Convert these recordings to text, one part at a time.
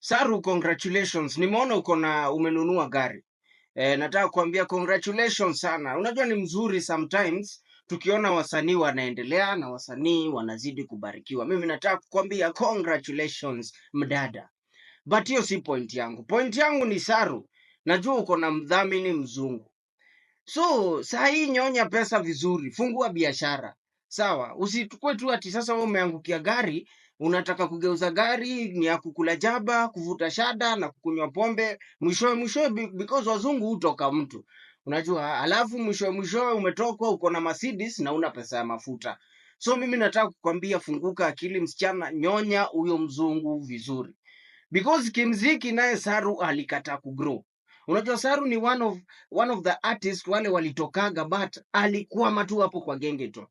Saru, congratulations. Nimeona umenunua gari. Nataka kuambia congratulations sana. Unajua ni mzuri sometimes tukiona wasanii wanaendelea na wasanii wanazidi kubarikiwa. Mimi nataka kukwambia congratulations mdada. But hiyo si point yangu. Point yangu ni Saru. Najua uko na mdhamini mzungu. So, saa hii nyonya pesa vizuri, fungua biashara. Sawa, usitukue tu ati sasa wewe umeangukia gari, unataka kugeuza gari ni ya kukula jaba, kuvuta shada na kukunywa pombe, mwishowe because wazungu hutoka mtu. Unajua, alafu mwishowe umetoka uko na Mercedes na una pesa ya mafuta. So mimi nataka kukwambia funguka akili msichana, nyonya huyo mzungu vizuri. Because kimziki naye Saru alikataa kugrow. Unajua Saru ni one of the artists wale walitokaga but alikuwa matu hapo kwa Gengeton.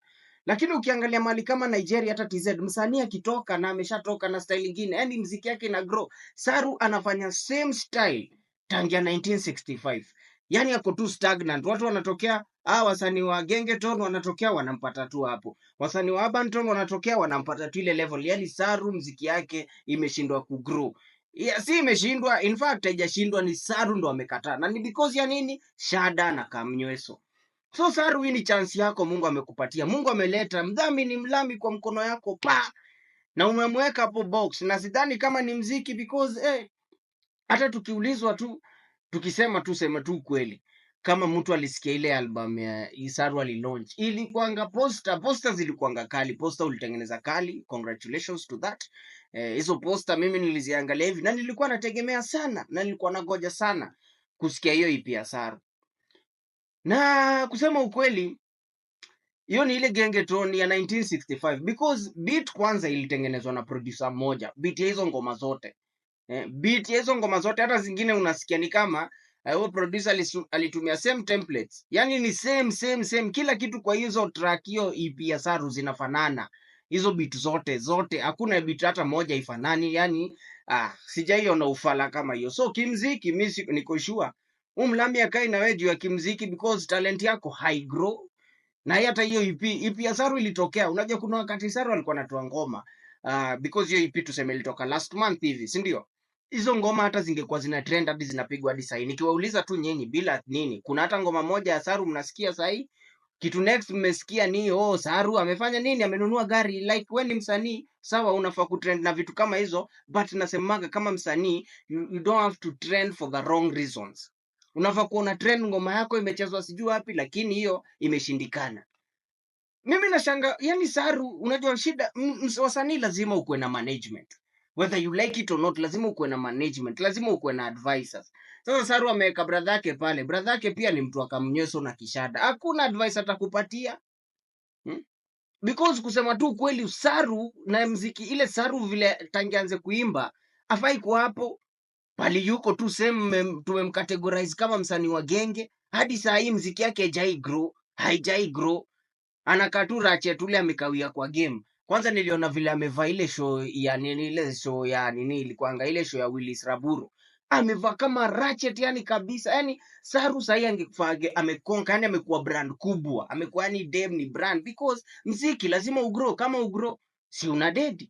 Lakini ukiangalia mali kama Nigeria hata TZ msanii akitoka na ameshatoka na style nyingine, yani mziki yake ina grow. Saru anafanya same style tangia 1965. Yani ako tu stagnant. Watu wanatokea wasanii wa Gengeton wanatokea wanampata tu hapo. Wasanii wa Abanton wanatokea wanampata tu ile level. Yani Saru mziki yake imeshindwa kugrow. Yeah, si imeshindwa, in fact haijashindwa, ni Saru ndo amekataa. Na ni because ya nini? Shada na kamnyweso. So Saru, hii ni chance yako Mungu amekupatia. Mungu ameleta mdhamini mlami kwa mkono yako na umemweka hapo box. Na sidhani kama ni mziki because hata tukiulizwa tu tukisema tu sema tu kweli. Kama mtu alisikia ile album ya Saru alilaunch, ilikuanga poster zilikuanga kali, poster ulitengeneza kali, congratulations to that. Hizo poster mimi niliziangalia hivi na nilikuwa nategemea sana na nilikuwa nagoja sana kusikia hiyo EP ya Saru. Na kusema ukweli, hiyo ni ile Gengeton ya 1965 because beat kwanza ilitengenezwa na producer mmoja, beat ya hizo ngoma zote. Beat ya hizo ngoma zote hata zingine unasikia ni kama huyo producer alitumia same templates. Yani ni same kila kitu kwa hizo track, hiyo EP ya Saru zinafanana. Hizo beat zote hakuna beat hata moja ifanani. Yani sijaiona ufala kama hiyo. So kimziki mimi niko sure umlami akai na wewe juu ya kimziki because talent yako high grow. Na hata hiyo EP ya Saru ilitokea. Unajua kuna wakati Saru alikuwa anatoa ngoma because hiyo EP tuseme ilitoka last month hivi, si ndio? Hizo ngoma hata zingekuwa zina trend hadi zinapigwa hadi sasa. Nikiwauliza tu nyinyi bila nini, kuna hata ngoma moja ya Saru mnasikia sasa kitu next mmesikia ni Saru amefanya nini, amenunua gari. Like wewe ni msanii sawa, unafaa kutrend na vitu kama hizo, but nasemaga kama msanii you don't have to trend for the wrong reasons. Unafaa kuona trend ngoma yako imechezwa sijui wapi, lakini hiyo imeshindikana. Mimi nashanga, yani Saru, unajua shida wasanii lazima ukuwe na management. Whether you like it or not, lazima ukuwe na management, lazima ukuwe na advisors. Sasa Saru ameweka brother yake pale. Brother yake pia ni mtu akamnyeso na kishada. Hakuna advice atakupatia. Because kusema tu kweli Saru na mziki ile Saru vile tangianze kuimba, afai kwa hapo. Pali yuko tu same tumemcategorize kama msanii wa genge. Hadi saa hii mziki yake haijai grow. Anakatura achetule amekawia kwa game. Kwanza niliona vile amevaa ile show ya nini, ile show ya nini ilikuanga ile show ya Willis Raburu. Amevaa kama Ratchet yani kabisa. Yani Saru sahi angekufage amekonka, yani amekuwa brand kubwa. Amekuwa yani dem ni brand because mziki lazima ugrow, kama ugrow si una dead.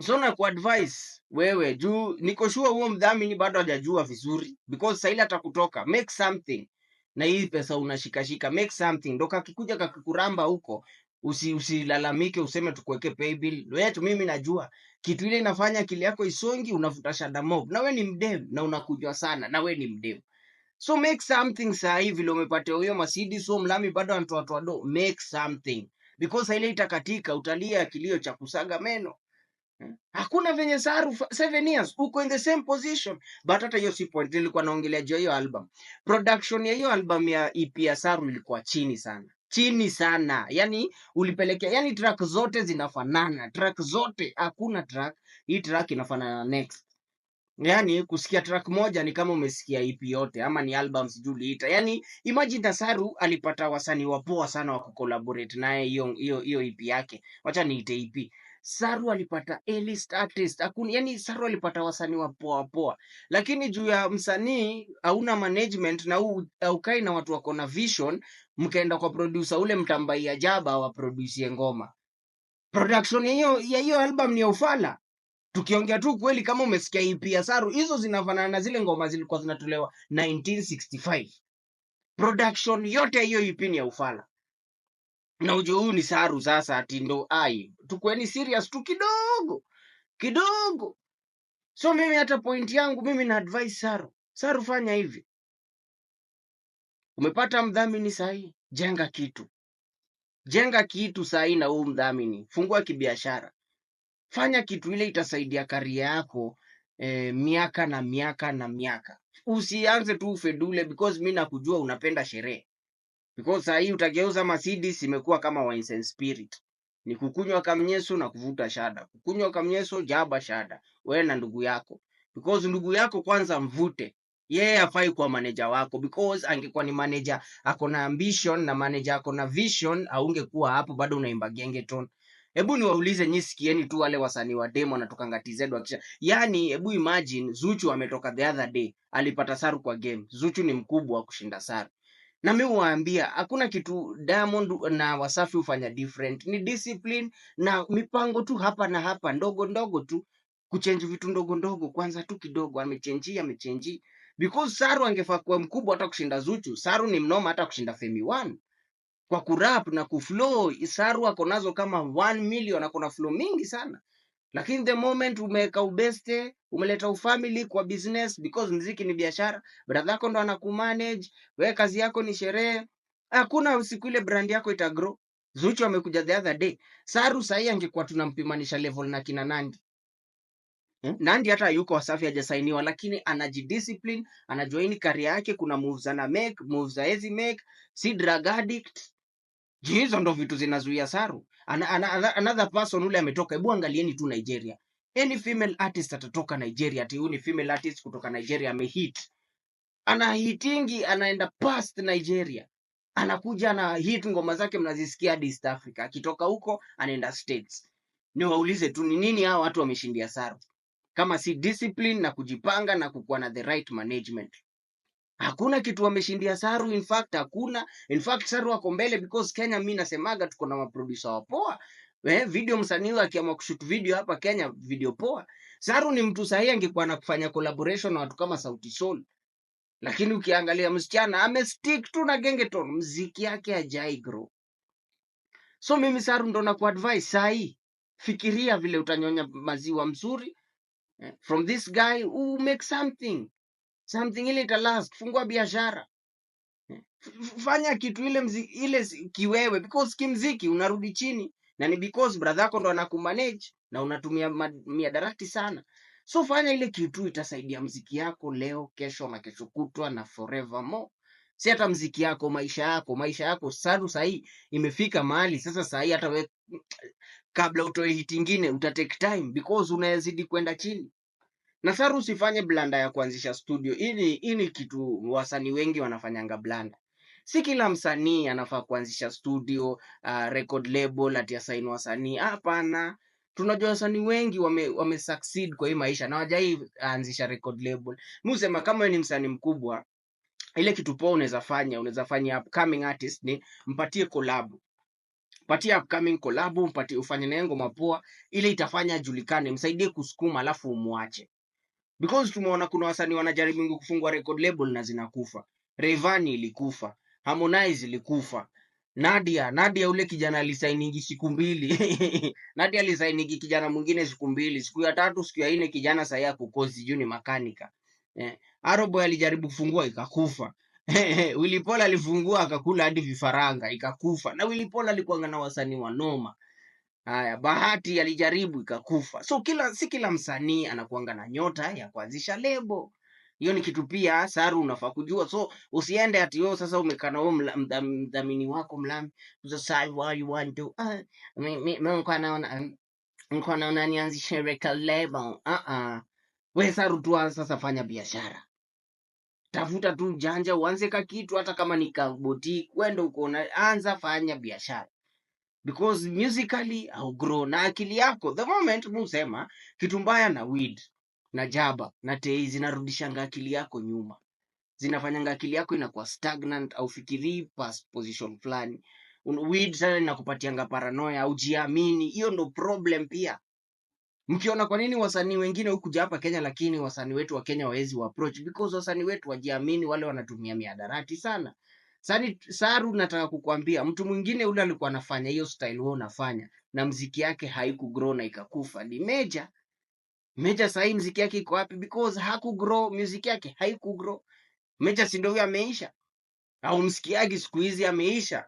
So na ku advice wewe juu niko sure huo mdhamini bado hajajua vizuri because sahi atakutoka make something. Na hii pesa unashikashika make something, ndo kakikuja kakikuramba huko usilalamike useme tukuweke pay bill. Wewe mimi najua kitu ile inafanya akili yako isongi, unavuta shada mob na we ni mdem na unakujwa sana na we ni mdem. So make something saa hivi vile umepata huyo Mercedes, so mlami bado anatoa do, make something because ile itakatika utalia kilio cha kusaga meno. Hakuna venye Saru 7 years uko in the same position. But hata hiyo si point, nilikuwa naongelea juu hiyo album. Production ya hiyo album ya EP ya Saru ilikuwa chini sana. Yani ulipelekea, yani track zote zinafanana. Track zote, hakuna track hii track inafanana next. Yani kusikia track moja ni kama umesikia EP yote ama ni album sijui liita. Yani imagine Saru alipata wasanii wapoa sana wa kucollaborate naye hiyo EP yake. Wacha niite EP. Saru alipata A-list artist. Yani Saru alipata wasanii wapoa. Lakini juu ya msanii hauna management na ukai na watu wako na vision, mkaenda kwa producer ule mtambai ya jaba wa produce ngoma. Production ya hiyo album ni ufala. Tukiongea tu kweli, kama umesikia EP ya Saru, hizo zinafanana na zile ngoma zilikuwa zinatolewa 1965. Production yote hiyo EP ni ya ufala. Na ujue huyu ni Saru sasa, ati ndo tukweni serious tu kidogo. So mimi hata point yangu, mimi na advise Saru fanya hivi. Umepata mdhamini sahi, jenga kitu sahi na huu mdhamini, fungua kibiashara, fanya kitu ile itasaidia karia yako miaka na miaka. Usianze tu ufedule because mimi nakujua unapenda sherehe. Because sahi utageuza Mercedes imekuwa kama wine and spirit. Ni kukunywa kamnyeso na kuvuta shada. Kukunywa kamnyeso, jaba shada. Wewe na ndugu yako. Because ndugu yako kwanza mvute. Yeye hafai kuwa manager wako. Because angekuwa ni manager akona ambition na manager akona vision, haungekuwa hapo bado unaimba gengeton. Hebu niwaulize nyinyi, sikieni tu wale wasanii wa demo wanatokanga TZ wakisha. Yaani hebu imagine Zuchu ametoka the other day, alipata Saru kwa game. Zuchu ni mkubwa kushinda Saru. Na mimi huwaambia hakuna kitu Diamond na Wasafi hufanya different. Ni discipline na mipango tu hapa na hapa, ndogo tu, kuchange vitu ndogo kwanza tu kidogo. Amechange because Saru angefaa kuwa mkubwa hata kushinda Zuchu. Saru ni mnoma hata kushinda Femi One kwa kurap na kuflow. Saru ako nazo kama 1 million, ako na flow mingi sana. Lakini the moment umeweka ubeste, umeleta ufamily kwa business, because muziki ni biashara, brother yako ndo anakumanage, wewe kazi yako ni sherehe, hakuna siku ile brand yako itagrow. Zuchu amekuja the other day. Saru sahi angekuwa tunampimanisha level na kina Nandi. Nandi hata yuko Wasafi hajasainiwa, lakini anajidiscipline, anajua hii career yake, kuna moves ana make, moves haezi make, si drug addict. Hizo ndo vitu zinazuia Saru. Another person ule ametoka. Hebu angalieni tu Nigeria. Any female artist atatoka Nigeria, ati huyu ni female artist kutoka Nigeria amehit. Ana hitingi, anaenda past Nigeria. Anakuja na hit ngoma zake mnazisikia hadi East Africa. Akitoka huko anaenda States. Niwaulize tu ni nini hao watu wameshindia Saru? Kama si discipline na kujipanga na kukuwa na the right management. Hakuna kitu wameshindia Saru. In fact hakuna. In fact Saru wako mbele because Kenya, mimi nasemaga tuko na maproducer wapoa. Video msanii akiamua kushoot video hapa Kenya, video poa. Saru ni mtu sahihi, angekuwa na kufanya collaboration na watu kama Sauti Sol. Lakini ukiangalia msichana amestick tu na gengeton, muziki yake hajai grow. So mimi Saru ndo naku advise sahi, fikiria vile utanyonya maziwa mzuri from this guy who make something ile italast. Fungua biashara, fanya kitu ile kiwewe, because kimziki unarudi chini, na ni because brother yako ndo anakumanage na unatumia miadarati sana. So fanya ile kitu itasaidia mziki yako leo, kesho na kesho kutwa na forevermore. Si hata mziki yako, maisha yako. Saru sahi imefika mahali sasa, sahi hata we kabla utoe hit nyingine utatake time because unazidi kwenda chini. Na Saru usifanye blanda ya kuanzisha studio. Hii ni kitu wasanii wengi wanafanyanga blanda. Si kila msanii anafaa kuanzisha studio, record label, ati asign wasanii. Hapana. Tunajua wasanii wengi wame succeed kwa hii maisha na hawajai anzisha record label. Mimi husema kama wewe ni msanii mkubwa, ile kitu poa unaweza fanya upcoming artist ni mpatie collab. Patia upcoming collab, ufanye naye ngoma poa, ile itafanya ajulikane, msaidie kusukuma alafu umwache. Because tumeona kuna wasanii wanajaribu kufungua record label na zinakufa. Rayvanny ilikufa, Harmonize ilikufa. Nadia ule kijana alisainingi siku 2. Nadia alisainingi kijana mwingine siku 2, siku ya 3, siku ya 4 kijana sasa yako kozi juu ni makanika. Aroboy alijaribu kufungua ikakufa. Willy Paul alifungua akakula hadi vifaranga ikakufa. Na Willy Paul alikuwa na wasanii wa noma. Haya, Bahati alijaribu ikakufa. So si kila msanii anakuanga na nyota ya kuanzisha lebo. Hiyo ni kitu pia Saru unafaa kujua. So usiende ati wewe sasa umekana wewe mdhamini wako mlami. Sasa why you want to mimi niko naona nianzishe record label. Wewe Saru tu sasa fanya biashara. Tafuta tu janja uanze kitu, hata kama ni boutique, wewe uko anza fanya biashara. Because musically au grow na akili yako. The moment musema kitu mbaya na weed na jaba na tei zinarudishanga akili yako nyuma, zinafanyanga akili yako inakuwa stagnant au fikiri past position fulani. Weed sana inakupatianga paranoia au jiamini. Hiyo ndo problem pia. Mkiona kwa nini wasanii wengine hukuja hapa Kenya lakini wasanii wetu wa Kenya hawezi wa approach, because wasanii wetu wajiamini, wale wanatumia miadarati sana. Saru, nataka kukwambia mtu mwingine ule alikuwa anafanya hiyo style wewe unafanya na mziki yake haikugrow na ikakufa ni Meja. Meja sasa mziki yake iko wapi? Because hakugrow, music yake haikugrow. Meja si ndio huyo ameisha? Au msikiaji siku hizi ameisha?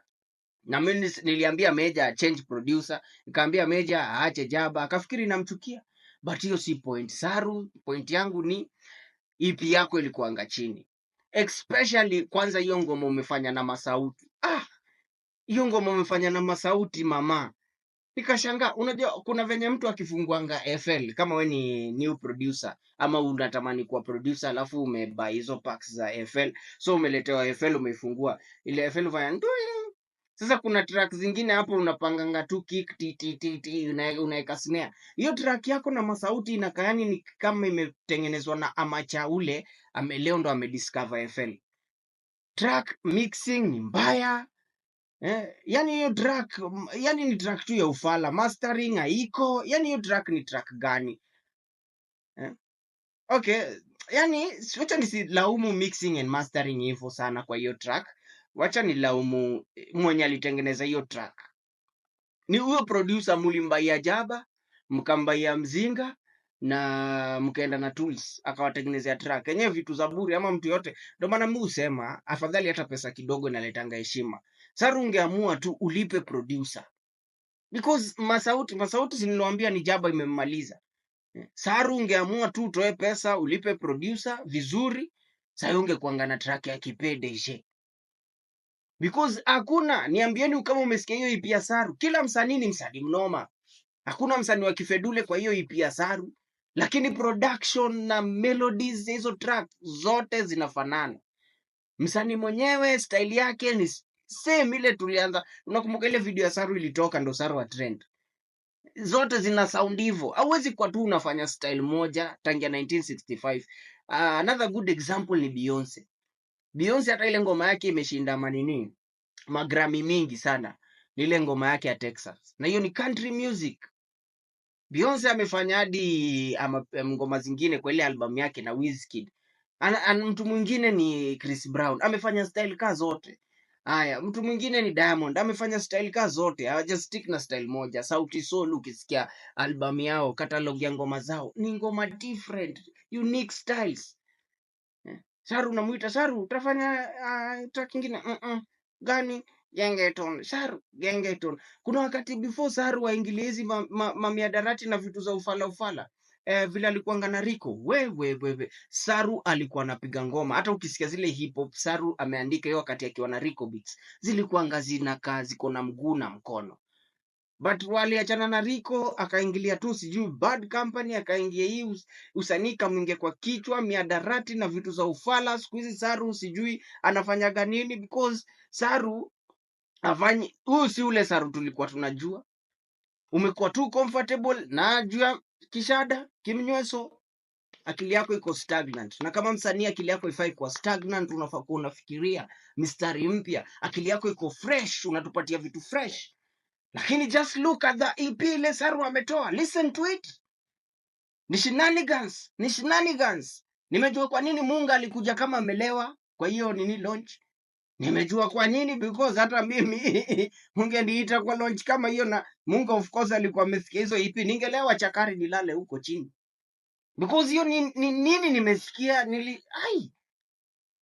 Na mimi niliambia Meja change producer, nikamwambia Meja aache Jaba, akafikiri namchukia. But hiyo si point. Saru, point yangu ni EP yako ilikuanga chini. Especially kwanza hiyo ngoma umefanya na Masauti. Hiyo ngoma umefanya na Masauti mama. Nikashangaa, unajua kuna venye mtu akifunguanga FL kama we ni new producer ama unatamani kuwa producer alafu umebuy hizo packs za FL. So umeletewa FL umeifungua. Ile FL ufanya ndui. Sasa kuna track zingine hapo unapanganga tu kick ti unaeka snare. Hiyo track yako na Masauti inakaa yani ni kama imetengenezwa na amacha ule leo ndo amediscover FL. Track mixing ni mbaya. Yani hiyo track, yani ni track tu ya ufala, mastering haiko, yani hiyo track ni track gani? Okay, yani wacha nisilaumu mixing and mastering hivyo sana kwa hiyo track, wacha nilaumu mwenye alitengeneza hiyo track. Ni huyo producer mulimbaia Jaba, mkambaia Mzinga na mkaenda na tools akawatengenezea track. Yenyewe vitu za bure ama mtu yote. Ndio maana mimi husema afadhali hata pesa kidogo inaletanga heshima. Saru ungeamua tu ulipe producer. Because Masauti niliwaambia ni Jaba imemmaliza. Saru ungeamua tu utoe pesa ulipe producer vizuri, sasa ungekuanga na track ya Kipede. Because hakuna, niambieni kama umesikia hiyo EP ya Saru, kila msanii ni msanii mnoma. Hakuna msanii wa Kifedule kwa hiyo EP ya Saru, lakini production na melodies hizo track zote zinafanana. Msanii mwenyewe style yake ni same ile tulianza. Unakumbuka ile video ya Saru ilitoka ndo Saru wa trend. Zote zina sound hivyo. Hauwezi kwa tu unafanya style moja tangia 1965. Another good example ni Beyonce. Beyonce hata ile ngoma yake imeshinda manini magrami mingi sana. Ile ngoma yake ya Texas. Na hiyo ni country music. Beyonce amefanya hadi ngoma zingine kwa ile album yake na Wizkid. Mtu mwingine ni Chris Brown, amefanya style ka zote. Haya, mtu mwingine ni Diamond, amefanya style ka zote. Hawaja stick na style moja. Sauti Sol ukisikia album yao, catalog ya ngoma zao, ni ngoma different, unique styles. Saru unamuita Saru, utafanya track nyingine gani? Gengeton. Saru, Gengeton. Kuna wakati before Saru waingilie hizi miadarati na vitu za ufala. Vile alikuanga na Rico. Wewe. Saru alikuwa anapiga ngoma. Hata ukisikia zile hip hop Saru ameandika hiyo wakati akiwa na Rico Beats. Zilikuanga zinakaa ziko na mguu na mkono. But waliachana na Rico akaingilia tu sijui Bad Company, akaingia hii usanii kamwingia kwa kichwa miadarati na vitu za ufala. Siku hizi Saru sijui anafanyaga nini, because Saru afanyi, huyu si ule Saru tulikuwa tunajua. Umekuwa tu comfortable na jua kishada kimnyweso, akili yako iko stagnant. Na kama msanii akili yako ifai kuwa stagnant, unafaa kuwa unafikiria mistari mpya. Akili yako iko fresh, unatupatia vitu fresh. Lakini just look at the EP ile Saru ametoa. Listen to it. Ni shenanigans. Nimejua kwa nini Munga alikuja kama amelewa kwa hiyo nini launch. Nimejua kwa nini, because hata mimi ungeniita kwa launch kama hiyo na Munga of course alikuwa amesikia hizo EP, ningelewa chakari nilale huko chini. Because hiyo nini nimesikia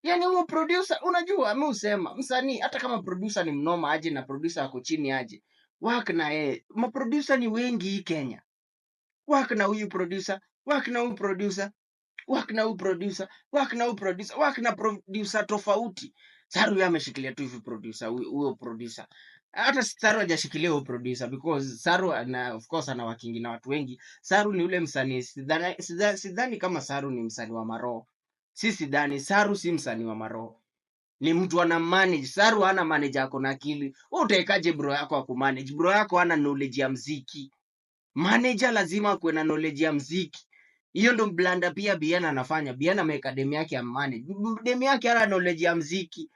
yani huo producer, unajua mimi usema msanii hata kama producer ni mnoma aje na producer ako chini aje, work na maproducer ni wengi hii Kenya. Work na huyu producer, work na huyu producer, work na huyu producer, work na huyu producer, work na producer tofauti. Saru ameshikilia tu hivi producer, huyo producer. Hata Saru hajashikilia huyo producer because Saru of course ana wakingi na watu wengi. Saru ni ule msanii, sidhani kama Saru ni msanii wa maroho. Sidhani Saru si msanii wa maroho. Ni mtu ana manage. Saru hana manager ako na akili. Wewe utaikaje bro yako akumanage? Bro yako hana knowledge ya muziki. Manager lazima kuwe na knowledge ya muziki. Hiyo ndo blanda pia Biana anafanya. Biana academy yake ya manage. Academy yake hana knowledge ya muziki.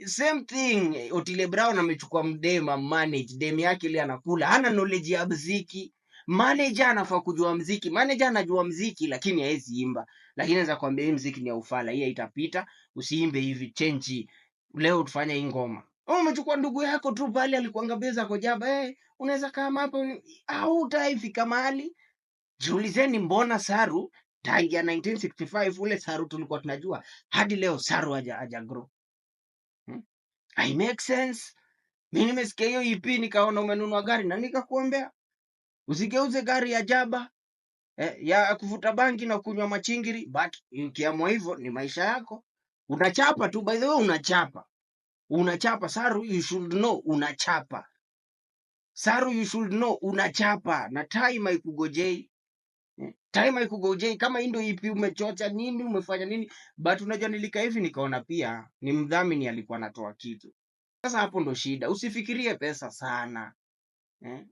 Same thing Otile Brown amechukua mdema manage. Demi yake ile anakula hana knowledge ya muziki. Manager anafaa kujua mziki. Manager anajua mziki lakini haezi imba. Lakini anaweza kuambia hii mziki ni ya ufala, hii haitapita, usiimbe hivi, change leo tufanye hii ngoma. Umechukua ndugu yako tu pale alikuanga beza kwa jaba, unaweza kama hapo au utaifika mahali. Jiulizeni mbona Saru tangia 1965 ule Saru tulikuwa tunajua hadi leo Saru haja grow. I make sense. Mimi nimesikia hiyo EP nikaona umenunua gari na nikakuombea usigeuze gari ya jaba ya kuvuta bangi na kunywa machingiri, but ukiamua hivyo ni maisha yako. Unachapa tu, by the way, unachapa. Saru, you should know unachapa. Saru, you should know unachapa na time haikugojei. Time haikugojei. Kama hii ndio EP umechocha nini, umefanya nini, but unajua nilika hivi nikaona pia ni mdhamini alikuwa anatoa kitu. Sasa hapo ndo shida, usifikirie pesa sana.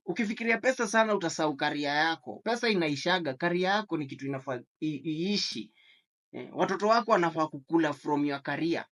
Ukifikiria pesa sana utasahau karia yako. Pesa inaishaga, karia yako ni kitu inafaa iishi. Watoto wako wanafaa kukula from your career.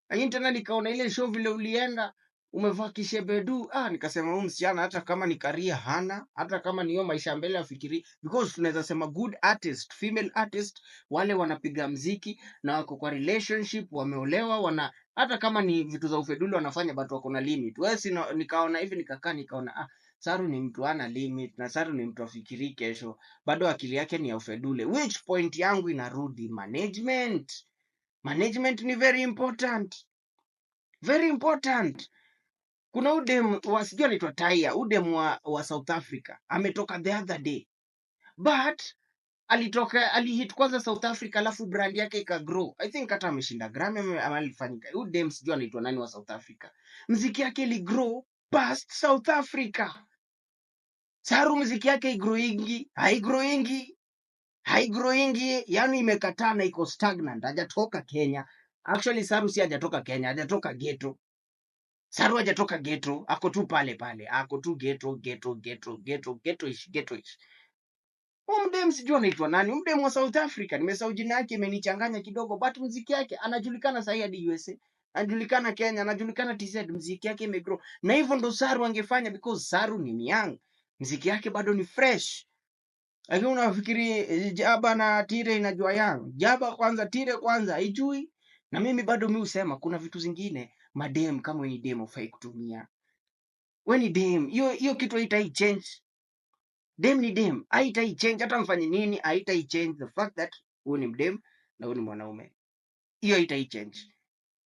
Lakini tena nikaona ile show vile ulienda umevaa kishebedu, nikasema huyu msichana hata kama ni career hana, hata kama ni hiyo maisha mbele afikiri, because tunaweza sema good artist, female artist, wale wanapiga mziki na wako kwa relationship, wameolewa, hata kama ni vitu za ufeduli wanafanya, but wako na limit. Wewe nikaona hivi nikakaa nikaona Saru ni mtu ana limit na Saru ni mtu afikiri kesho, bado akili yake ni ya ufedule. Which point yangu inarudi management. Management ni very important. Very important. Kuna udem sijui anaitwa Taya, udem wa South Africa. Ametoka the other day. But alihit kwanza South Africa alafu brand yake ikagrow. I think hata ameshinda Grammy ama alifanyika. Udem sijui anaitwa nani wa South Africa. Mziki yake iligrow past South Africa. Saru mziki yake haigrowingi, yani imekataa na iko stagnant, hajatoka Kenya. Actually Saru si hajatoka Kenya, hajatoka ghetto. Saru hajatoka ghetto, ako tu pale pale, ako tu ghetto-ish. Mdem sijui anaitwa nani, mdem wa South Africa, nimesahau jina yake, imenichanganya kidogo, but mziki yake anajulikana sahi hadi USA, anajulikana Kenya, anajulikana TZ, mziki yake imegrow. Na hivyo ndo Saru angefanya, because Saru ni young, mziki yake bado ni fresh. Lakini unafikiri Jaba na Tire inajua yangu? Jaba kwanza, Tire kwanza haijui. Na mimi bado usema kuna vitu zingine madem kama wewe ni dem ufai kutumia. Wewe ni dem, hiyo kitu haitai change. Dem ni dem, haitai change hata mfanye nini, haitai change the fact that wewe ni mdem na wewe ni mwanaume. Hiyo haitai change.